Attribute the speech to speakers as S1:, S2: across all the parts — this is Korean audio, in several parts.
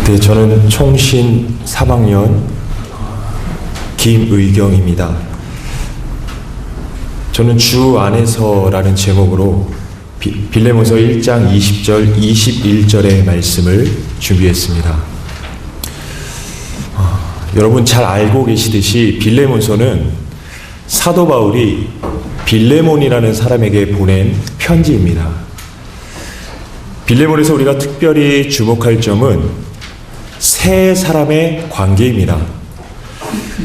S1: 네, 저는 총신 3학년 김의경입니다. 저는 주 안에서라는 제목으로 빌레몬서 1장 20절, 21절의 말씀을 준비했습니다. 여러분 잘 알고 계시듯이 빌레몬서는 사도 바울이 빌레몬이라는 사람에게 보낸 편지입니다. 빌레몬에서 우리가 특별히 주목할 점은 세 사람의 관계입니다.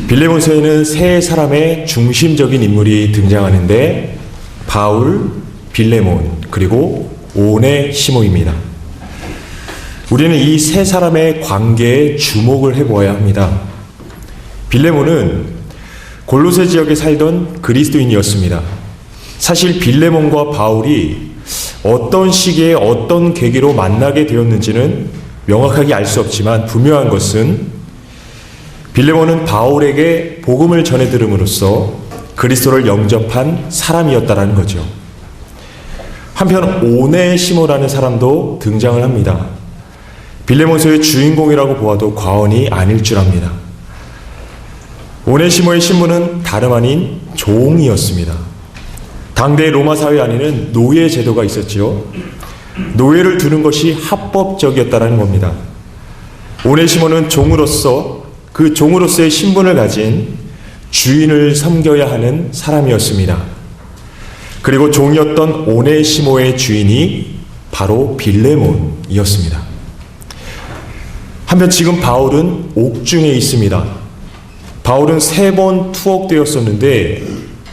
S1: 빌레몬서에는 세 사람의 중심적인 인물이 등장하는데 바울, 빌레몬, 그리고 오네시모입니다. 우리는 이 세 사람의 관계에 주목을 해보아야 합니다. 빌레몬은 골로새 지역에 살던 그리스도인이었습니다. 사실 빌레몬과 바울이 어떤 시기에 어떤 계기로 만나게 되었는지는 명확하게 알 수 없지만 분명한 것은 빌레몬은 바울에게 복음을 전해 들음으로써 그리스도를 영접한 사람이었다라는 거죠. 한편 오네시모라는 사람도 등장을 합니다. 빌레몬서의 주인공이라고 보아도 과언이 아닐 줄 압니다. 오네시모의 신분은 다름 아닌 종이었습니다. 당대 로마 사회 안에는 노예 제도가 있었지요. 노예를 두는 것이 합법적이었다는 겁니다. 오네시모는 종으로서 그 종으로서의 신분을 가진 주인을 섬겨야 하는 사람이었습니다. 그리고 종이었던 오네시모의 주인이 바로 빌레몬이었습니다. 한편 지금 바울은 옥중에 있습니다. 바울은 3번 투옥되었었는데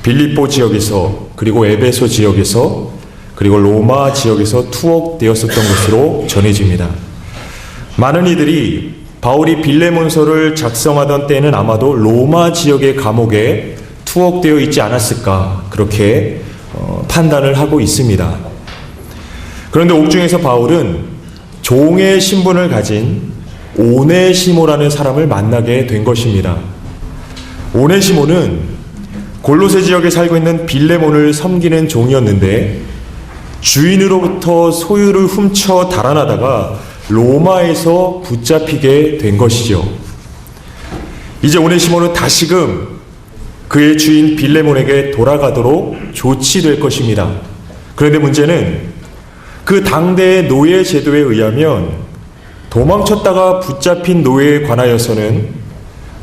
S1: 빌립보 지역에서, 그리고 에베소 지역에서, 그리고 로마 지역에서 투옥되었었던 것으로 전해집니다. 많은 이들이 바울이 빌레몬서를 작성하던 때는 아마도 로마 지역의 감옥에 투옥되어 있지 않았을까, 그렇게 판단을 하고 있습니다. 그런데 옥중에서 바울은 종의 신분을 가진 오네시모라는 사람을 만나게 된 것입니다. 오네시모는 골로새 지역에 살고 있는 빌레몬을 섬기는 종이었는데 주인으로부터 소유를 훔쳐 달아나다가 로마에서 붙잡히게 된 것이죠. 이제 오네시모는 다시금 그의 주인 빌레몬에게 돌아가도록 조치될 것입니다. 그런데 문제는 그 당대의 노예 제도에 의하면 도망쳤다가 붙잡힌 노예에 관하여서는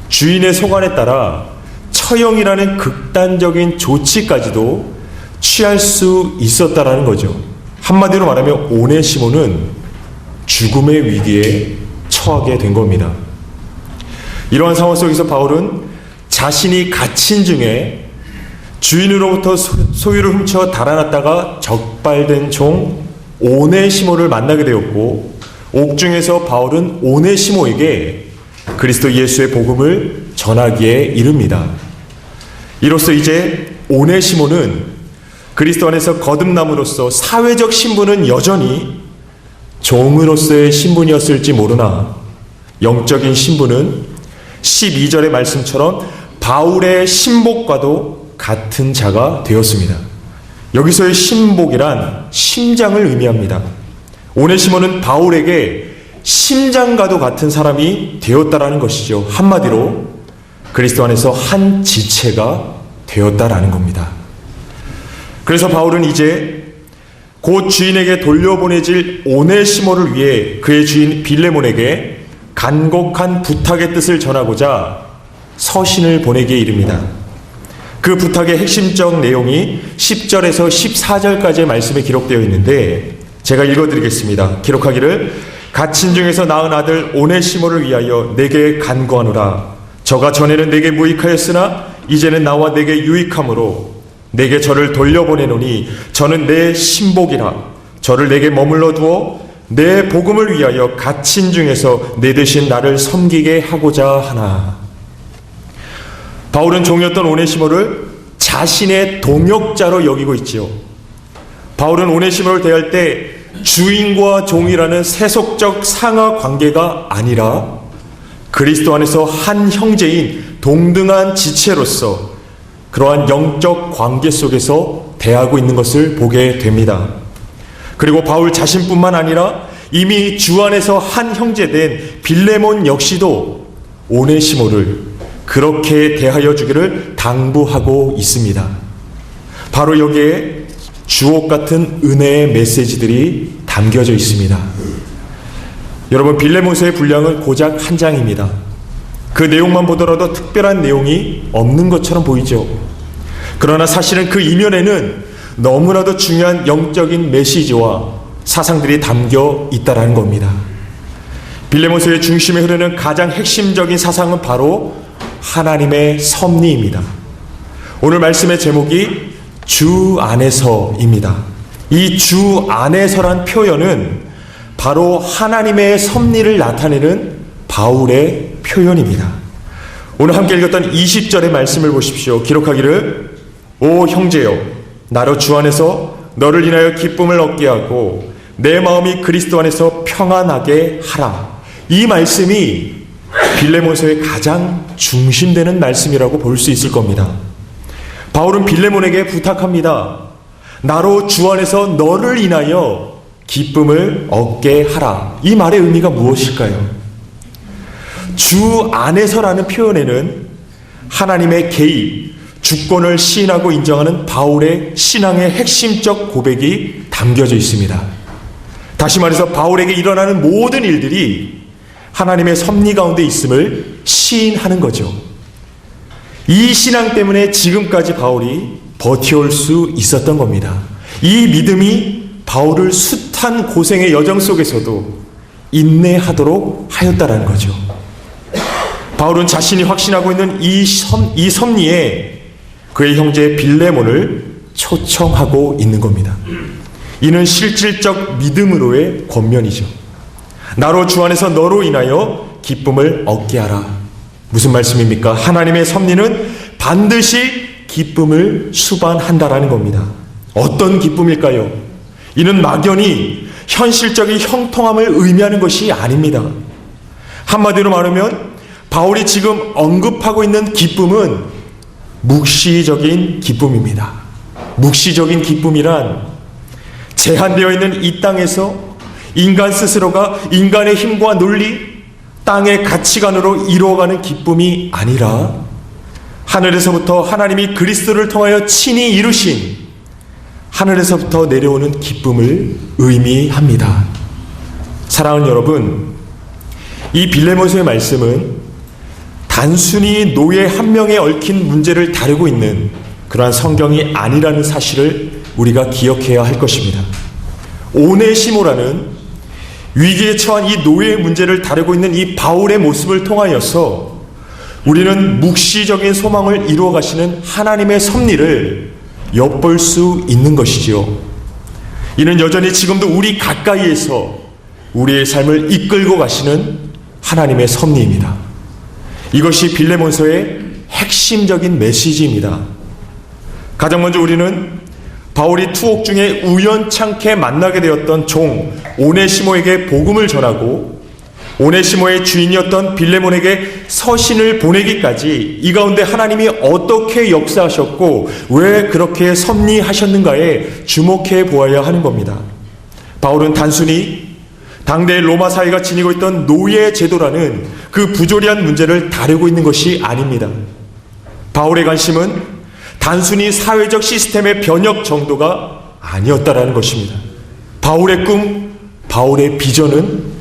S1: 주인의 소관에 따라 처형이라는 극단적인 조치까지도 취할 수 있었다라는 거죠. 한마디로 말하면 오네시모는 죽음의 위기에 처하게 된 겁니다. 이러한 상황 속에서 바울은 자신이 갇힌 중에 주인으로부터 소유를 훔쳐 달아났다가 적발된 종 오네시모를 만나게 되었고, 옥중에서 바울은 오네시모에게 그리스도 예수의 복음을 전하기에 이릅니다. 이로써 이제 오네시모는 그리스도 안에서 거듭남으로써 사회적 신분은 여전히 종으로서의 신분이었을지 모르나 영적인 신분은 12절의 말씀처럼 바울의 신복과도 같은 자가 되었습니다. 여기서의 신복이란 심장을 의미합니다. 오네시모는 바울에게 심장과도 같은 사람이 되었다라는 것이죠. 한마디로 그리스도 안에서 한 지체가 되었다라는 겁니다. 그래서 바울은 이제 곧 주인에게 돌려보내질 오네시모를 위해 그의 주인 빌레몬에게 간곡한 부탁의 뜻을 전하고자 서신을 보내기에 이릅니다. 그 부탁의 핵심적 내용이 10절에서 14절까지의 말씀에 기록되어 있는데 제가 읽어드리겠습니다. 기록하기를 갇힌 중에서 낳은 아들 오네시모를 위하여 내게 간구하노라. 저가 전에는 내게 무익하였으나 이제는 나와 내게 유익함으로 내게 저를 돌려보내노니 저는 내 신복이라. 저를 내게 머물러 두어 내 복음을 위하여 갇힌 중에서 내 대신 나를 섬기게 하고자 하나. 바울은 종이었던 오네시모를 자신의 동역자로 여기고 있지요. 바울은 오네시모를 대할 때 주인과 종이라는 세속적 상하 관계가 아니라 그리스도 안에서 한 형제인 동등한 지체로서 그러한 영적 관계 속에서 대하고 있는 것을 보게 됩니다. 그리고 바울 자신뿐만 아니라 이미 주 안에서 한 형제된 빌레몬 역시도 오네시모를 그렇게 대하여 주기를 당부하고 있습니다. 바로 여기에 주옥 같은 은혜의 메시지들이 담겨져 있습니다. 여러분, 빌레몬서의 분량은 고작 한 장입니다. 그 내용만 보더라도 특별한 내용이 없는 것처럼 보이죠. 그러나 사실은 그 이면에는 너무나도 중요한 영적인 메시지와 사상들이 담겨 있다라는 겁니다. 빌레몬서의 중심에 흐르는 가장 핵심적인 사상은 바로 하나님의 섭리입니다. 오늘 말씀의 제목이 주 안에서입니다. 이 주 안에서란 표현은 바로 하나님의 섭리를 나타내는 바울의 표현입니다. 오늘 함께 읽었던 20절의 말씀을 보십시오. 기록하기를 오 형제여 나로 주 안에서 너를 인하여 기쁨을 얻게 하고 내 마음이 그리스도 안에서 평안하게 하라. 이 말씀이 빌레몬서의 가장 중심되는 말씀이라고 볼 수 있을 겁니다. 바울은 빌레몬에게 부탁합니다. 나로 주 안에서 너를 인하여 기쁨을 얻게 하라. 이 말의 의미가 무엇일까요? 주 안에서라는 표현에는 하나님의 개입, 주권을 시인하고 인정하는 바울의 신앙의 핵심적 고백이 담겨져 있습니다. 다시 말해서 바울에게 일어나는 모든 일들이 하나님의 섭리 가운데 있음을 시인하는 거죠. 이 신앙 때문에 지금까지 바울이 버텨올 수 있었던 겁니다. 이 믿음이 바울을 숱한 고생의 여정 속에서도 인내하도록 하였다라는 거죠. 바울은 자신이 확신하고 있는 이 섭리에 그의 형제 빌레몬을 초청하고 있는 겁니다. 이는 실질적 믿음으로의 권면이죠. 나로 주 안에서 너로 인하여 기쁨을 얻게 하라. 무슨 말씀입니까? 하나님의 섭리는 반드시 기쁨을 수반한다라는 겁니다. 어떤 기쁨일까요? 이는 막연히 현실적인 형통함을 의미하는 것이 아닙니다. 한마디로 말하면 바울이 지금 언급하고 있는 기쁨은 묵시적인 기쁨입니다. 묵시적인 기쁨이란 제한되어 있는 이 땅에서 인간 스스로가 인간의 힘과 논리, 땅의 가치관으로 이루어가는 기쁨이 아니라 하늘에서부터 하나님이 그리스도를 통하여 친히 이루신 하늘에서부터 내려오는 기쁨을 의미합니다. 사랑하는 여러분, 이 빌레몬서의 말씀은 단순히 노예 한 명에 얽힌 문제를 다루고 있는 그러한 성경이 아니라는 사실을 우리가 기억해야 할 것입니다. 오네시모라는 위기에 처한 이 노예의 문제를 다루고 있는 이 바울의 모습을 통하여서 우리는 묵시적인 소망을 이루어 가시는 하나님의 섭리를 엿볼 수 있는 것이지요. 이는 여전히 지금도 우리 가까이에서 우리의 삶을 이끌고 가시는 하나님의 섭리입니다. 이것이 빌레몬서의 핵심적인 메시지입니다. 가장 먼저 우리는 바울이 투옥 중에 우연찮게 만나게 되었던 종 오네시모에게 복음을 전하고 오네시모의 주인이었던 빌레몬에게 서신을 보내기까지 이 가운데 하나님이 어떻게 역사하셨고 왜 그렇게 섭리하셨는가에 주목해 보아야 하는 겁니다. 바울은 단순히 당대 로마 사회가 지니고 있던 노예 제도라는 그 부조리한 문제를 다루고 있는 것이 아닙니다. 바울의 관심은 단순히 사회적 시스템의 변혁 정도가 아니었다라는 것입니다. 바울의 꿈, 바울의 비전은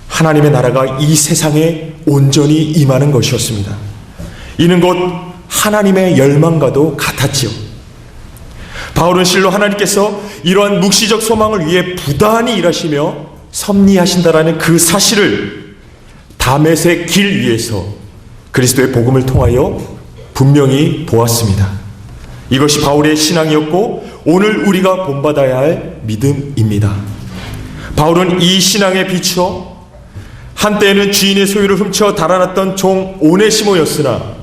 S1: 하나님의 나라가 이 세상에 온전히 임하는 것이었습니다. 이는 곧 하나님의 열망과도 같았지요. 바울은 실로 하나님께서 이러한 묵시적 소망을 위해 부단히 일하시며 섭리하신다라는 그 사실을 다메섹 길 위에서 그리스도의 복음을 통하여 분명히 보았습니다. 이것이 바울의 신앙이었고 오늘 우리가 본받아야 할 믿음입니다. 바울은 이 신앙에 비추어 한때에는 주인의 소유를 훔쳐 달아났던 종 오네시모였으나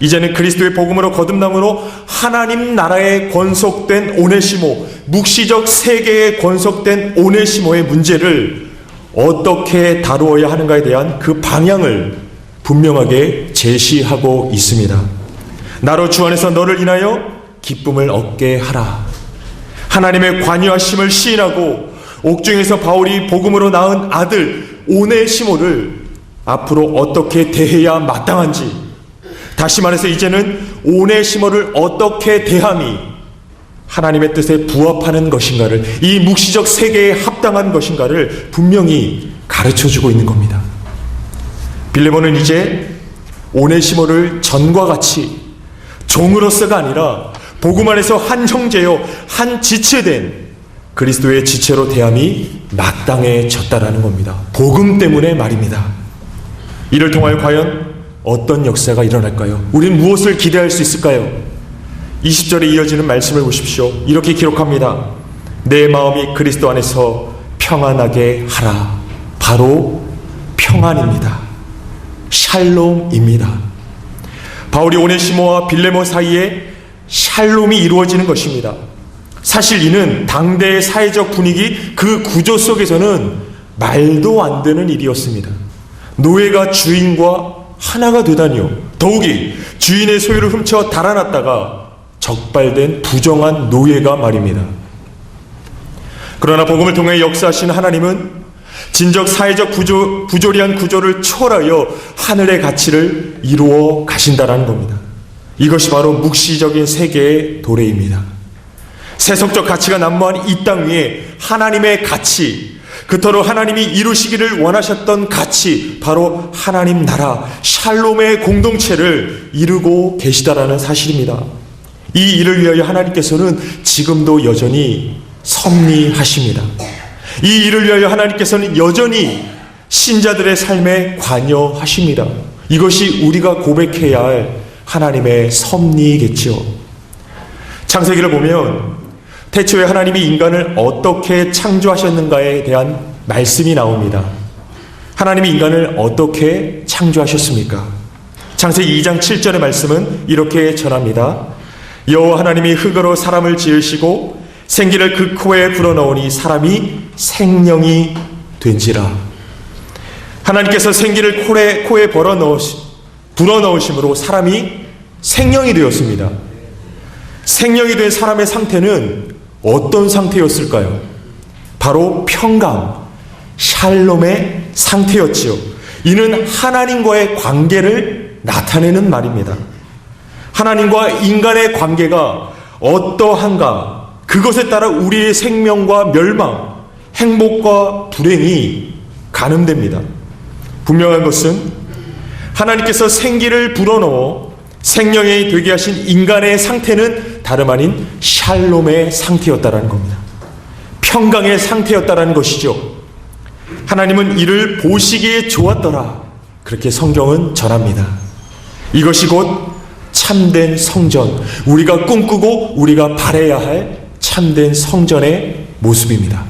S1: 이제는 그리스도의 복음으로 거듭남으로 하나님 나라에 권속된 오네시모, 묵시적 세계에 권속된 오네시모의 문제를 어떻게 다루어야 하는가에 대한 그 방향을 분명하게 제시하고 있습니다. 나로 주 안에서 너를 인하여 기쁨을 얻게 하라. 하나님의 관여하심을 시인하고 옥중에서 바울이 복음으로 낳은 아들 오네시모를 앞으로 어떻게 대해야 마땅한지, 다시 말해서 이제는 오네시모를 어떻게 대함이 하나님의 뜻에 부합하는 것인가를, 이 묵시적 세계에 합당한 것인가를 분명히 가르쳐주고 있는 겁니다. 빌레몬은 이제 오네시모를 전과 같이 종으로서가 아니라 복음 안에서 한 형제요, 한 지체된 그리스도의 지체로 대함이 마땅해졌다라는 겁니다. 복음 때문에 말입니다. 이를 통하여 과연 어떤 역사가 일어날까요? 우리는 무엇을 기대할 수 있을까요? 20절에 이어지는 말씀을 보십시오. 이렇게 기록합니다. 내 마음이 그리스도 안에서 평안하게 하라. 바로 평안입니다. 샬롬입니다. 바울이 오네시모와 빌레몬 사이에 샬롬이 이루어지는 것입니다. 사실 이는 당대의 사회적 분위기, 그 구조 속에서는 말도 안 되는 일이었습니다. 노예가 주인과 하나가 되다니요. 더욱이 주인의 소유를 훔쳐 달아났다가 적발된 부정한 노예가 말입니다. 그러나 복음을 통해 역사하신 하나님은 진적 사회적 부조리한 구조를 초월하여 하늘의 가치를 이루어 가신다라는 겁니다. 이것이 바로 묵시적인 세계의 도래입니다. 세속적 가치가 난무한 이 땅 위에 하나님의 가치, 그토록 하나님이 이루시기를 원하셨던 가치, 바로 하나님 나라 샬롬의 공동체를 이루고 계시다라는 사실입니다. 이 일을 위하여 하나님께서는 지금도 여전히 섭리하십니다. 이 일을 위하여 하나님께서는 여전히 신자들의 삶에 관여하십니다. 이것이 우리가 고백해야 할 하나님의 섭리겠지요. 창세기를 보면 태초에 하나님이 인간을 어떻게 창조하셨는가에 대한 말씀이 나옵니다. 하나님이 인간을 어떻게 창조하셨습니까? 창세기 2장 7절의 말씀은 이렇게 전합니다. 여호와 하나님이 흙으로 사람을 지으시고 생기를 그 코에 불어넣으니 사람이 생명이 된지라. 하나님께서 생기를 코에 불어넣으심으로 사람이 생명이 되었습니다. 생명이 된 사람의 상태는 어떤 상태였을까요? 바로 평강, 샬롬의 상태였지요. 이는 하나님과의 관계를 나타내는 말입니다. 하나님과 인간의 관계가 어떠한가, 그것에 따라 우리의 생명과 멸망, 행복과 불행이 가늠됩니다. 분명한 것은 하나님께서 생기를 불어넣어 생명이 되게 하신 인간의 상태는 다름 아닌 샬롬의 상태였다라는 겁니다. 평강의 상태였다라는 것이죠. 하나님은 이를 보시기에 좋았더라, 그렇게 성경은 전합니다. 이것이 곧 참된 성전, 우리가 꿈꾸고 우리가 바라야 할 참된 성전의 모습입니다.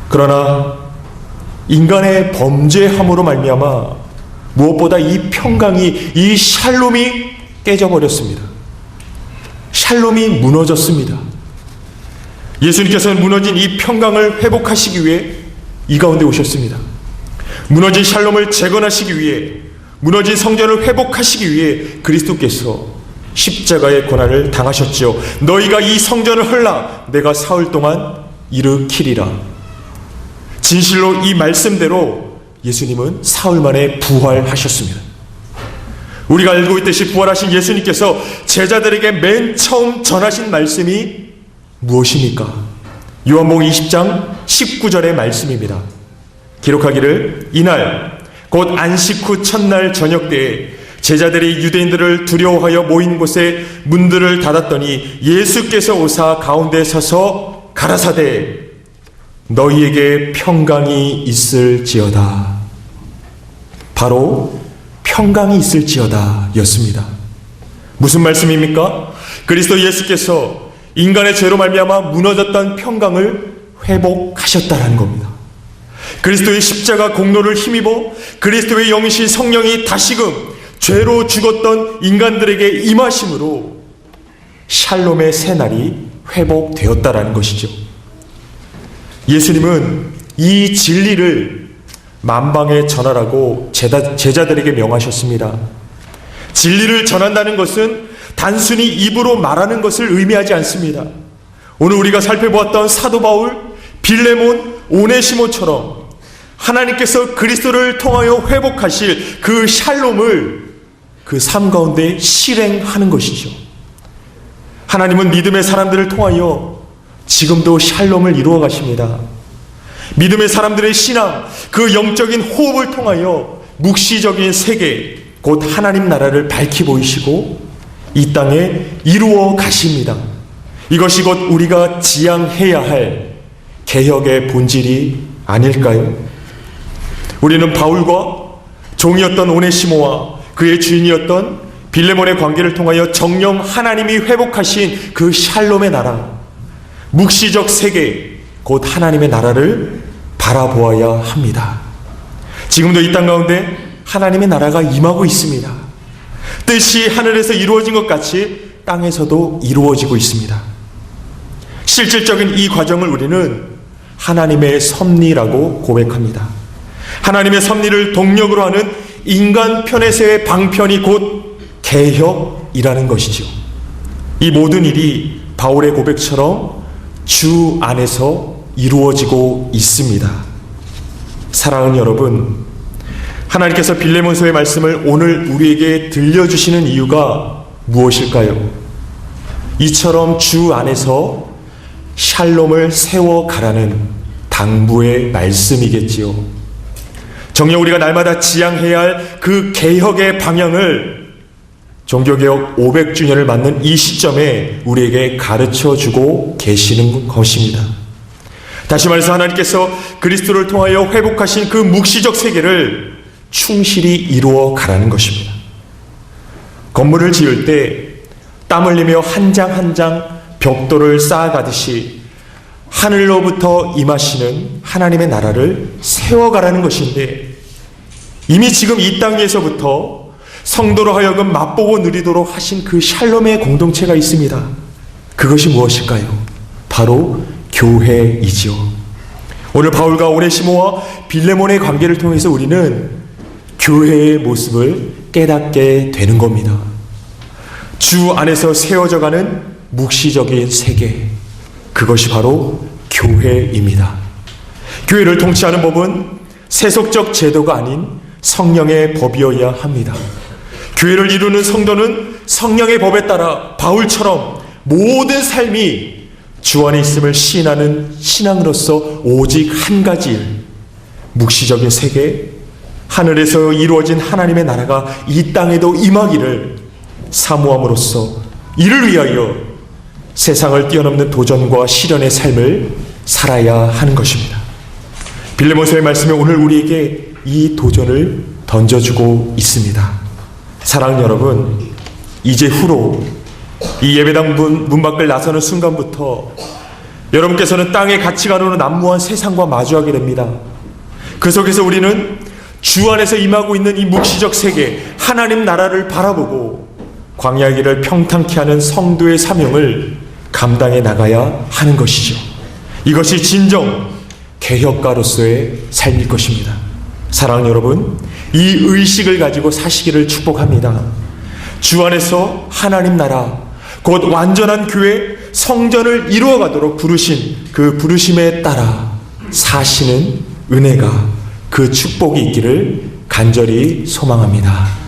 S1: 그러나 인간의 범죄함으로 말미암아 무엇보다 이 평강이, 이 샬롬이 깨져버렸습니다. 샬롬이 무너졌습니다. 예수님께서는 무너진 이 평강을 회복하시기 위해 이 가운데 오셨습니다. 무너진 샬롬을 재건하시기 위해, 무너진 성전을 회복하시기 위해 그리스도께서 십자가의 고난을 당하셨죠. 너희가 이 성전을 헐라 내가 사흘 동안 일으키리라. 진실로 이 말씀대로 예수님은 사흘 만에 부활하셨습니다. 우리가 알고 있듯이 부활하신 예수님께서 제자들에게 맨 처음 전하신 말씀이 무엇입니까? 요한복음 20장 19절의 말씀입니다. 기록하기를 이날 곧 안식 후 첫날 저녁 때에 제자들이 유대인들을 두려워하여 모인 곳에 문들을 닫았더니 예수께서 오사 가운데 서서 가라사대 너희에게 평강이 있을지어다. 바로 평강이 있을지어다 였습니다. 무슨 말씀입니까? 그리스도 예수께서 인간의 죄로 말미암아 무너졌던 평강을 회복하셨다라는 겁니다. 그리스도의 십자가 공로를 힘입어 그리스도의 영이신 성령이 다시금 죄로 죽었던 인간들에게 임하심으로 샬롬의 새날이 회복되었다라는 것이죠. 예수님은 이 진리를 만방에 전하라고 제자들에게 명하셨습니다. 진리를 전한다는 것은 단순히 입으로 말하는 것을 의미하지 않습니다. 오늘 우리가 살펴보았던 사도 바울, 빌레몬, 오네시모처럼 하나님께서 그리스도를 통하여 회복하실 그 샬롬을 그 삶 가운데 실행하는 것이죠. 하나님은 믿음의 사람들을 통하여 지금도 샬롬을 이루어 가십니다. 믿음의 사람들의 신앙, 그 영적인 호흡을 통하여 묵시적인 세계, 곧 하나님 나라를 밝히 보이시고 이 땅에 이루어 가십니다. 이것이 곧 우리가 지향해야 할 개혁의 본질이 아닐까요? 우리는 바울과 종이었던 오네시모와 그의 주인이었던 빌레몬의 관계를 통하여 정령 하나님이 회복하신 그 샬롬의 나라, 묵시적 세계, 곧 하나님의 나라를 바라보아야 합니다. 지금도 이 땅 가운데 하나님의 나라가 임하고 있습니다. 뜻이 하늘에서 이루어진 것 같이 땅에서도 이루어지고 있습니다. 실질적인 이 과정을 우리는 하나님의 섭리라고 고백합니다. 하나님의 섭리를 동력으로 하는 인간 편에서의 방편이 곧 개혁이라는 것이죠. 이 모든 일이 바울의 고백처럼 주 안에서 이루어지고 있습니다. 사랑하는 여러분, 하나님께서 빌레몬서의 말씀을 오늘 우리에게 들려주시는 이유가 무엇일까요? 이처럼 주 안에서 샬롬을 세워가라는 당부의 말씀이겠지요. 정녕 우리가 날마다 지향해야 할 그 개혁의 방향을 종교개혁 500주년을 맞는 이 시점에 우리에게 가르쳐주고 계시는 것입니다. 다시 말해서 하나님께서 그리스도를 통하여 회복하신 그 묵시적 세계를 충실히 이루어 가라는 것입니다. 건물을 지을 때 땀 흘리며 한 장 한 장 벽돌을 쌓아가듯이 하늘로부터 임하시는 하나님의 나라를 세워가라는 것인데, 이미 지금 이 땅에서부터 성도로 하여금 맛보고 누리도록 하신 그 샬롬의 공동체가 있습니다. 그것이 무엇일까요? 바로 교회이지요. 오늘 바울과 오네시모와 빌레몬의 관계를 통해서 우리는 교회의 모습을 깨닫게 되는 겁니다. 주 안에서 세워져가는 묵시적인 세계, 그것이 바로 교회입니다. 교회를 통치하는 법은 세속적 제도가 아닌 성령의 법이어야 합니다. 교회를 이루는 성도는 성령의 법에 따라 바울처럼 모든 삶이 주 안에 있음을 시인하는 신앙으로서 오직 한 가지 일, 묵시적인 세계, 하늘에서 이루어진 하나님의 나라가 이 땅에도 임하기를 사모함으로써 이를 위하여 세상을 뛰어넘는 도전과 시련의 삶을 살아야 하는 것입니다. 빌레몬서의 말씀이 오늘 우리에게 이 도전을 던져주고 있습니다. 사랑하는 여러분, 이제 후로 이 예배당 문 밖을 나서는 순간부터 여러분께서는 땅의 가치관으로 난무한 세상과 마주하게 됩니다. 그 속에서 우리는 주 안에서 임하고 있는 이 묵시적 세계, 하나님 나라를 바라보고 광야의 길을 평탄케 하는 성도의 사명을 감당해 나가야 하는 것이죠. 이것이 진정 개혁가로서의 삶일 것입니다. 사랑하는 여러분, 이 의식을 가지고 사시기를 축복합니다. 주 안에서 하나님 나라, 곧 완전한 교회, 성전을 이루어가도록 부르신 그 부르심에 따라 사시는 은혜가, 그 축복이 있기를 간절히 소망합니다.